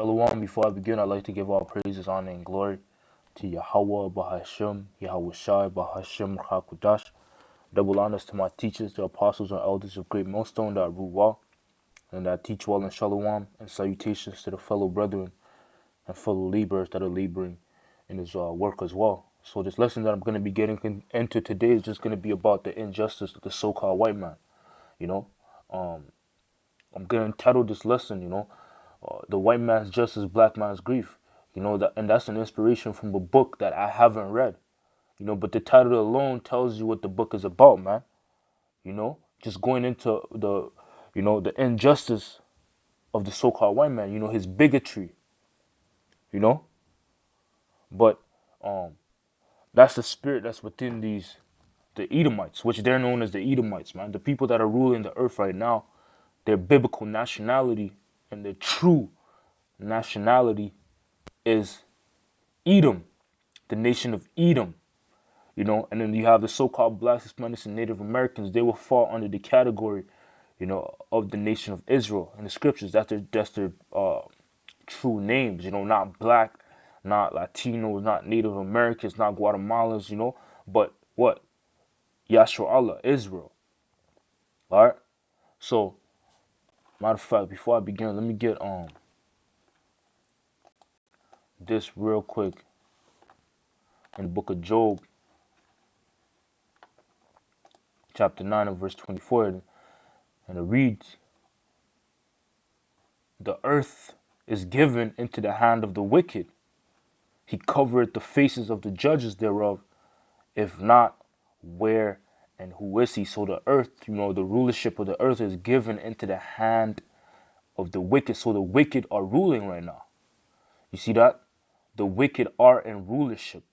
Shalom, before I begin, I'd like to give all praises, honor, and glory to Yahweh, Bahashim, Yahweh Shai, Bahashim, Hakudash. Double honors to my teachers, the apostles and elders of Great Millstone that rule well, and that teach well in Shalom, and salutations to the fellow brethren and fellow laborers that are laboring in his work as well. So this lesson that I'm going to be getting into today is just going to be about the injustice of the so-called white man. You know, um, I'm going to title this lesson, the white man's justice, black man's grief. And that's an inspiration from a book that I haven't read. But the title alone tells you what the book is about, man. Just going into the injustice of the so-called white man. His bigotry. You know, but um, that's the spirit that's within the Edomites, which they're known as the Edomites, man. The people that are ruling the earth right now, their biblical nationality and their true nationality is Edom, the nation of Edom. And then you have the so-called blacks, Hispanics, and Native Americans. They will fall under the category, of the nation of Israel in the scriptures. That's their true names. Not black, not Latinos, not Native Americans, not Guatemalans. But what? Yashua Allah, Israel. All right. So, matter of fact, before I begin, let me get this real quick in the book of Job, chapter 9 and verse 24, and it reads, "The earth is given into the hand of the wicked. He covereth the faces of the judges thereof. If not, where and who is he?" So the earth, the rulership of the earth is given into the hand of the wicked. So the wicked are ruling right now. You see that? The wicked are in rulership.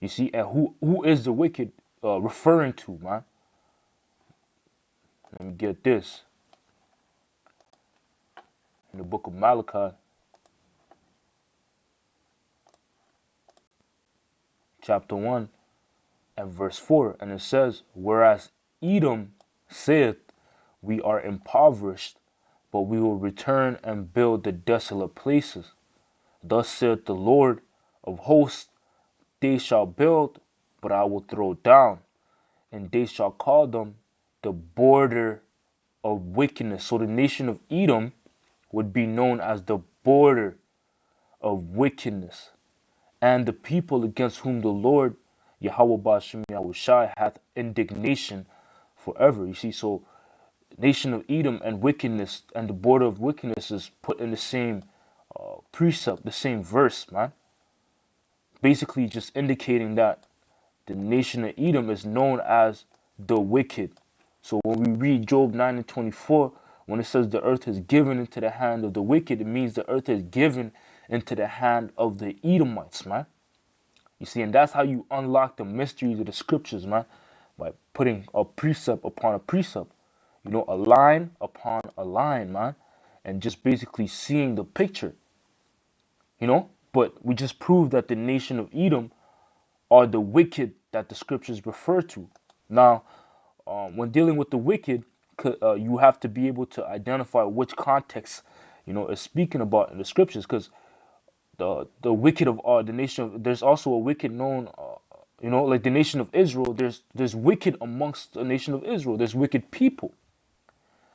You see, and who is the wicked referring to, man? Let me get this. In the book of Malachi, chapter 1 and verse 4, and it says, "Whereas Edom saith, we are impoverished, but we will return and build the desolate places. Thus saith the Lord of hosts, they shall build, but I will throw down, and they shall call them the border of wickedness." So the nation of Edom would be known as the border of wickedness, and the people against whom the Lord Yahweh Ba'ashem Yahushai hath indignation forever. You see, so nation of Edom and wickedness and the border of wickedness is put in the same precept, the same verse, man. Basically just indicating that the nation of Edom is known as the wicked. So when we read Job 9 and 24, when it says the earth is given into the hand of the wicked, it means the earth is given into the hand of the Edomites, man. You see, and that's how you unlock the mysteries of the scriptures, man, by putting a precept upon a precept, a line upon a line, man, and just basically seeing the picture, But we just proved that the nation of Edom are the wicked that the scriptures refer to. Now, when dealing with the wicked, you have to be able to identify which context, is speaking about in the scriptures, because the wicked of the nation of, there's also a wicked known, like the nation of Israel. There's wicked amongst the nation of Israel. There's wicked people,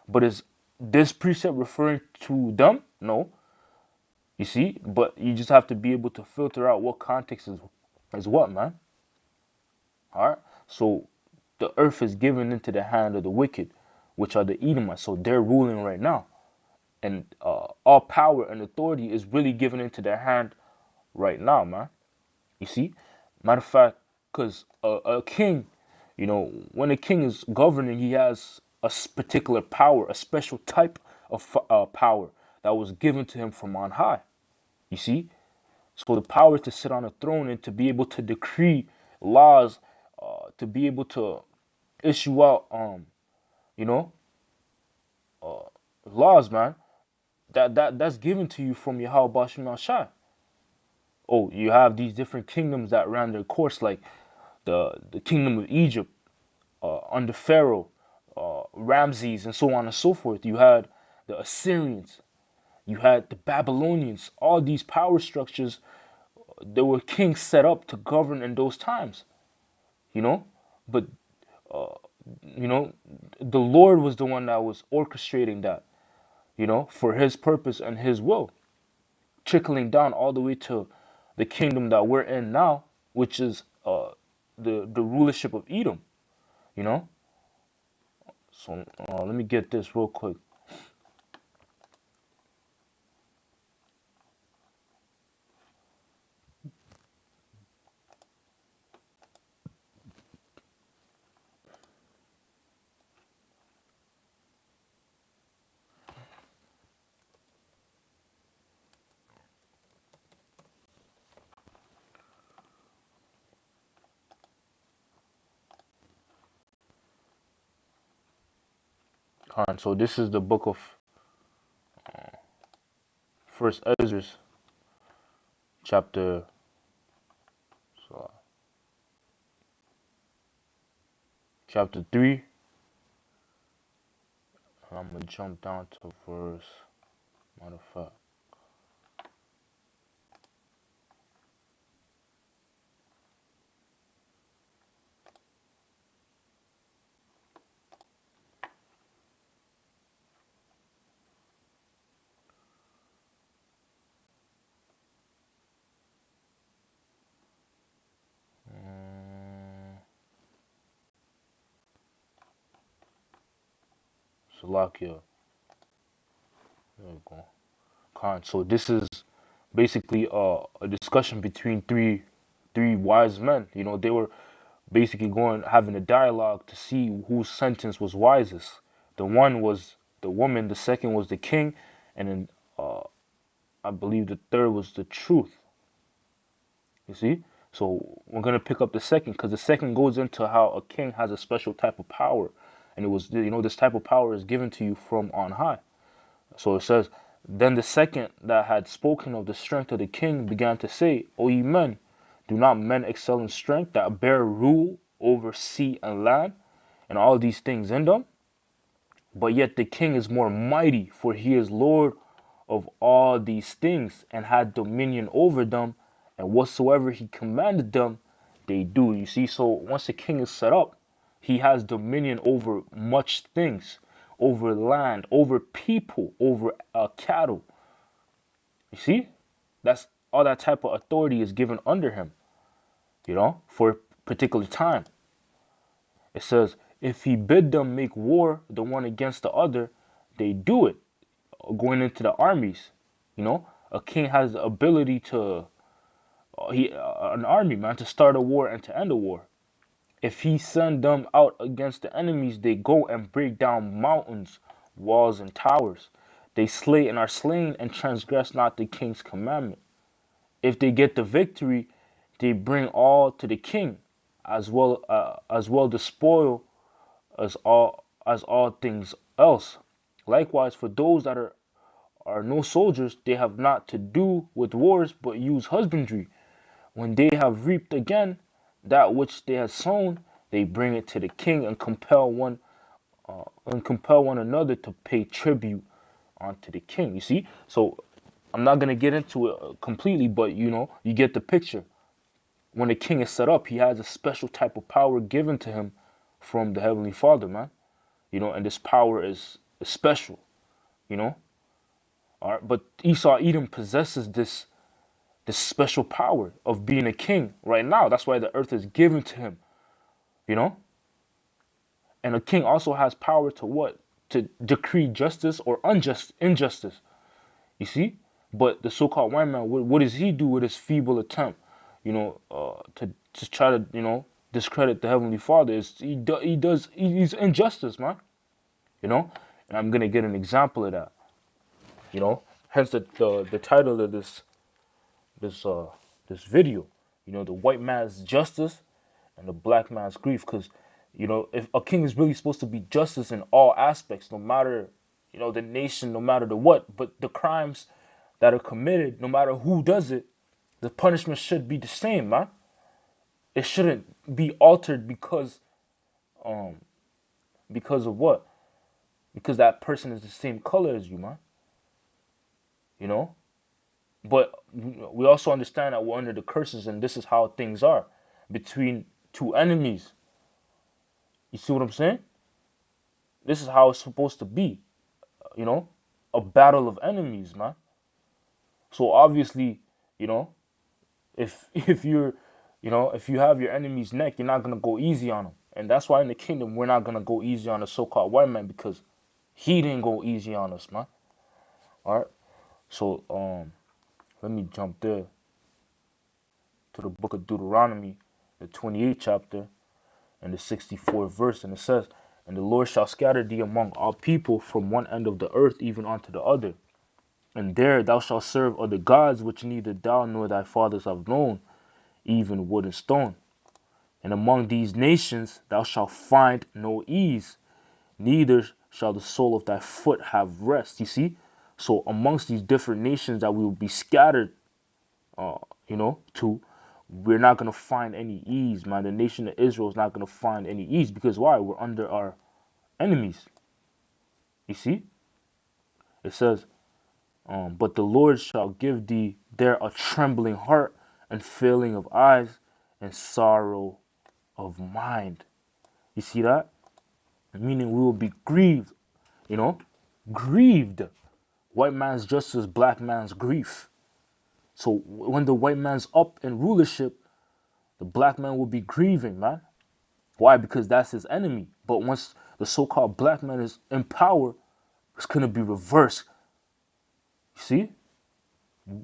but is this precept referring to them? No. You see, but you just have to be able to filter out what context is what, man. All right. So the earth is given into the hand of the wicked, which are the Edomites. So they're ruling right now, and all power and authority is really given into their hand right now, man. You see, matter of fact, because a king, when a king is governing, he has a particular power, a special type of power that was given to him from on high. You see, so the power to sit on a throne and to be able to decree laws, to be able to issue out, you know, laws, man. That's given to you from Yahweh Bashim Shai. Oh, you have these different kingdoms that ran their course, like the kingdom of Egypt under Pharaoh, Ramses, and so on and so forth. You had the Assyrians, You had the Babylonians. All these power structures, there were kings set up to govern in those times, you know. But uh, you know, the Lord was the one that was orchestrating that, you know, for His purpose and His will, trickling down all the way to the kingdom that we're in now, which is the rulership of Edom, you know. So let me get this real quick. So this is the book of First Ezra, chapter so, chapter 3. I'm gonna jump down to verse. Matter of fact, Salakia. There we go. So this is basically a discussion between three wise men. You know, they were basically going having a dialogue to see whose sentence was wisest. The one was the woman, the second was the king, and then I believe the third was the truth. You see? So we're gonna pick up the second because the second goes into how a king has a special type of power, and it was, you know, this type of power is given to you from on high. So it says, then the second that had spoken of the strength of the king began to say, O ye men, do not men excel in strength that bear rule over sea and land, and all these things in them? But yet the king is more mighty, for he is Lord of all these things, and had dominion over them, and whatsoever he commanded them, they do. You see, so once the king is set up, he has dominion over much things, over land, over people, over cattle. You see, that's all that type of authority is given under him, you know, for a particular time. It says, if he bid them make war the one against the other, they do it. Going into the armies, you know, a king has the ability to an army, man, to start a war and to end a war. If he send them out against the enemies, they go and break down mountains, walls, and towers. They slay and are slain and transgress not the king's commandment. If they get the victory, they bring all to the king, as well the spoil as all things else. Likewise, for those that are no soldiers, they have not to do with wars, but use husbandry. When they have reaped again that which they have sown, they bring it to the king and compel one another to pay tribute unto the king. You see, so I'm not gonna get into it completely, but you know, you get the picture. When the king is set up, he has a special type of power given to him from the heavenly Father, man. You know, and this power is special. You know, all right. But Esau Edom possesses this special power of being a king right now. That's why the earth is given to him. You know, and a king also has power to what? To decree justice or injustice. You see? But the so-called white man, what does he do with his feeble attempt, you know, to try to, you know, discredit the heavenly Father? He's injustice, man. You know, and I'm gonna get an example of that. You know, hence the title of this this video. You know, the white man's justice and the black man's grief, because you know, if a king is really supposed to be justice in all aspects, no matter, you know, the nation, no matter the what, but the crimes that are committed, no matter who does it, the punishment should be the same, man. It shouldn't be altered um because of what? Because that person is the same color as you, man. you know. But we also understand that we're under the curses, and this is how things are between two enemies. You see what I'm saying? This is how it's supposed to be, you know, a battle of enemies, man. So obviously, you know, if you're, you know, if you have your enemy's neck, you're not gonna go easy on him, and that's why in the kingdom we're not gonna go easy on the so-called white man because he didn't go easy on us, man. All right. So let me jump there to the book of Deuteronomy, the 28th chapter and the 64th verse, and it says, "And the Lord shall scatter thee among all people from one end of the earth even unto the other. And there thou shalt serve other gods which neither thou nor thy fathers have known, even wood and stone. And among these nations thou shalt find no ease, neither shall the sole of thy foot have rest." You see? So amongst these different nations that we will be scattered, you know, to, we're not going to find any ease, man. The nation of Israel is not going to find any ease because why? We're under our enemies. You see? It says, "But the Lord shall give thee there a trembling heart and failing of eyes and sorrow of mind." You see that? Meaning we will be grieved, you know? Grieved. White man's justice, black man's grief. So when the white man's up in rulership, the black man will be grieving, man. Why? Because that's his enemy. But once the so-called black man is in power, it's going to be reversed. You see?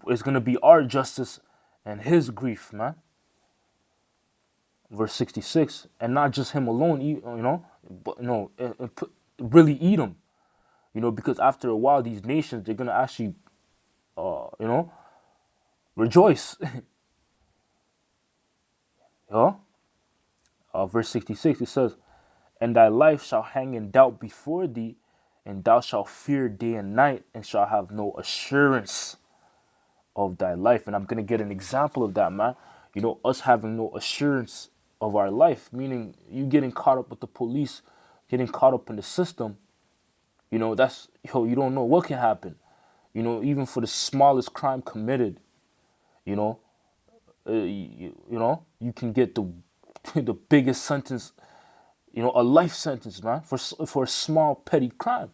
It's going to be our justice and his grief, man. Verse 66, "And not just him alone, you know, but no, really eat him, you know, because after a while, these nations, they're going to actually, you know, rejoice." Yeah? Verse 66, it says, "And thy life shall hang in doubt before thee, and thou shalt fear day and night, and shall have no assurance of thy life." And I'm going to get an example of that, man. You know, us having no assurance of our life, meaning you getting caught up with the police, getting caught up in the system, you know, that's, yo, you don't know what can happen. You know, even for the smallest crime committed, you know, you know, you can get the the biggest sentence, you know, a life sentence, man, for a small petty crime.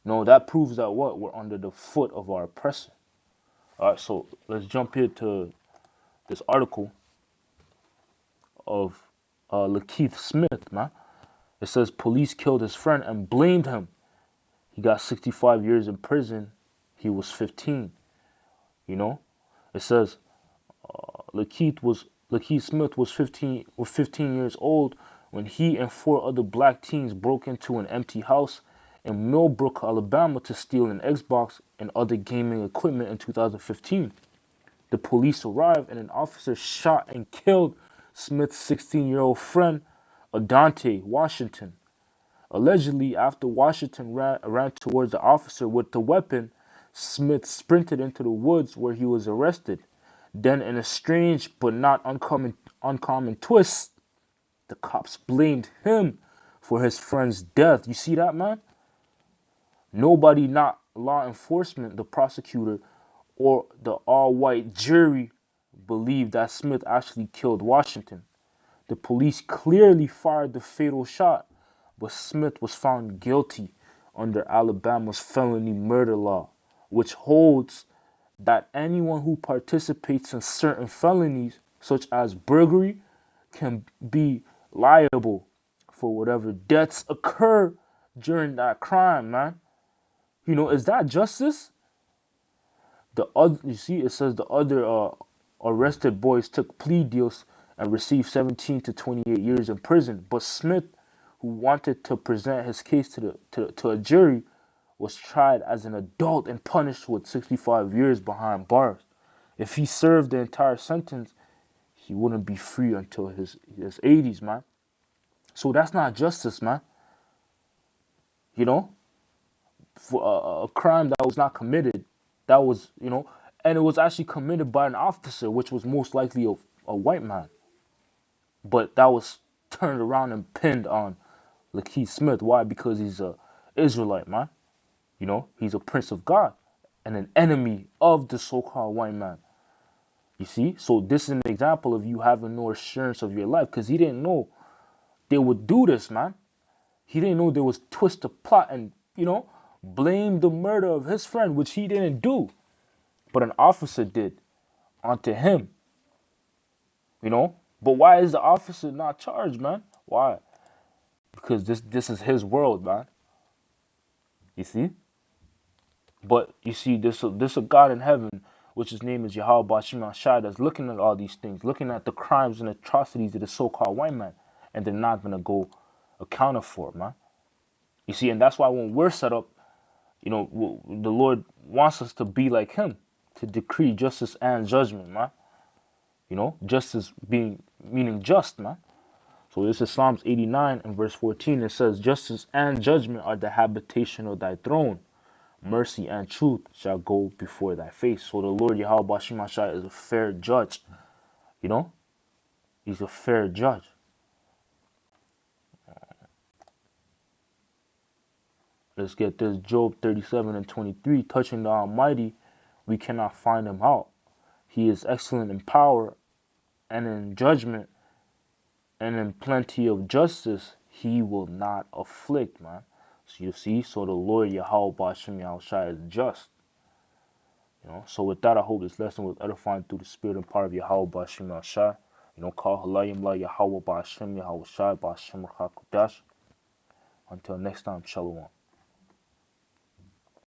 No, that proves that what? We're under the foot of our oppressor. All right, so let's jump here to this article of Lakeith Smith, man. It says police killed his friend and blamed him. He got 65 years in prison. He was 15. You know, it says Lakeith Smith was 15 years old when he and four other black teens broke into an empty house in Millbrook, Alabama, to steal an Xbox and other gaming equipment in 2015. The police arrived and an officer shot and killed Smith's 16-year-old friend, Adante Washington. Allegedly, after Washington ran towards the officer with the weapon, Smith sprinted into the woods where he was arrested. Then, in a strange but not uncommon twist, the cops blamed him for his friend's death. You see that, man? Nobody, not law enforcement, the prosecutor, or the all-white jury, believed that Smith actually killed Washington. The police clearly fired the fatal shot, but Smith was found guilty under Alabama's felony murder law, which holds that anyone who participates in certain felonies, such as burglary, can be liable for whatever deaths occur during that crime, man. You know, is that justice? The other, you see, it says the other arrested boys took plea deals and received 17 to 28 years in prison. But Smith, who wanted to present his case to a jury, was tried as an adult and punished with 65 years behind bars. If he served the entire sentence, he wouldn't be free until his 80s, man. So that's not justice, man. You know, for a crime that was not committed, that was, you know, and it was actually committed by an officer, which was most likely a white man. But that was turned around and pinned on Lakeith Smith. Why? Because he's a Israelite, man. You know, he's a prince of God. and an enemy of the so-called white man. You see? So this is an example of you having no assurance of your life, because he didn't know they would do this, man. He didn't know there was twist to plot and, blame the murder of his friend, which he didn't do. But an officer did onto him. But why is the officer not charged, man? Why? Because this is his world, man. You see? But you see, this a God in heaven, which his name is Yahweh Bashim Shai, that's looking at all these things, looking at the crimes and atrocities of the so-called white man, and they're not gonna go accounted for, man. You see, and that's why when we're set up, the Lord wants us to be like him, to decree justice and judgment, man. Justice meaning just, man. So this is Psalms 89 and verse 14. It says, justice and judgment are the habitation of thy throne. Mercy and truth shall go before thy face. So the Lord Yahweh Bashim Ashai is a fair judge. He's a fair judge. Let's get this. Job 37 and 23. Touching the Almighty, we cannot find him out. He is excellent in power and in judgment, and in plenty of justice he will not afflict, man. So you see, so the Lord Yahweh Bashim Yahushai is just. So with that, I hope this lesson was edifying through the spirit and power of Yahweh Bashim Yahushai. Call Halayim La Yahweh Bashim Yahushai Bashim Rachakudash. Until next time, Shalom.